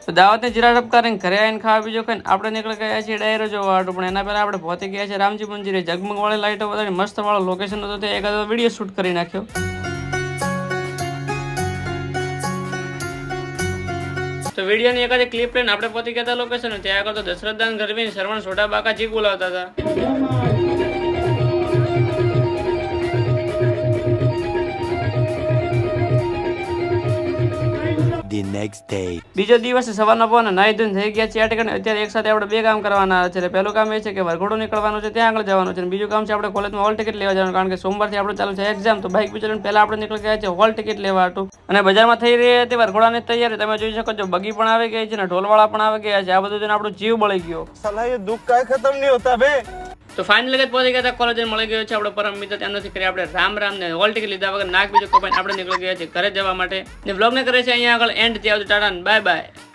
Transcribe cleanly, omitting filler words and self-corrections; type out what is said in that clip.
તો દાવતને જીરા ટપકા કરીને ઘરે આવીને ખાવા બીજો ખાઈને આપણે નીકળી ગયા છીએ ડાયરો જોવા હાટું, પણ એના પહેલા આપણે પહોંચી ગયા છે રામજી મંદિરે. ઝગમગ વાળી લાઈટો વધારે મસ્ત વાળો લોકેશન હતો, તે એકાદો વિડીયો શૂટ કરી નાખ્યો. તો વિડીયોની એકાદી ક્લિપ લઈને આપણે પહોંચી ગયા હતા લોકેશન. ત્યાં આગળ તો દશરથદાન ગરવી શ્રવણ સોઢા બાકા ચીક બોલાવતા હતા. બીજો દિવસ સવારના પહોંચે નાઈ ધોઈને થઈ ગયા છે. અત્યારે એક સાથે આપણે બે કામ કરવાના છે. પહેલું કામ એ છે કે વરઘોડો નીકળવાનું છે, ત્યાં આગળ જવાનું છે. અને બીજું કામ છે આપણે કોલેજમાં હોલ ટિકિટ લેવા જવાનું, કારણ કે સોમવારથી આપણે ચાલુ છે એક્ઝામ. તો બાઇક વિચારીને પહેલા આપણે નીકળી ગયા છે હોલ ટિકિટ લેવા હતું. અને બજારમાં થઈ રહી હતી વરઘોડાની તૈયારી. તમે જોઈ શકો છો બગી પણ આવી ગઈ છે ને ઢોલવાળા પણ આવી ગયા છે. આ બધું જોઈને આપણો જીવ બળી ગયો. સાલા ये दुख का खत्म नहीं होता बे. તો ફાઇનલી જ પહોંચી ગયા હતા કોલેજ. મળી ગયો છે આપણો પરમ મિત્ર. ત્યાં નથી કરી આપણે રામ ને હોલ ટિકિટ લીધા વગર નાક બીજું કપાઈને આપણે નીકળી ગયા છે ઘરે જવા માટે. ને વ્લોગને કરે છે અહીંયા આગળ એન્ડ. ત્યાં ટાટા બાય બાય.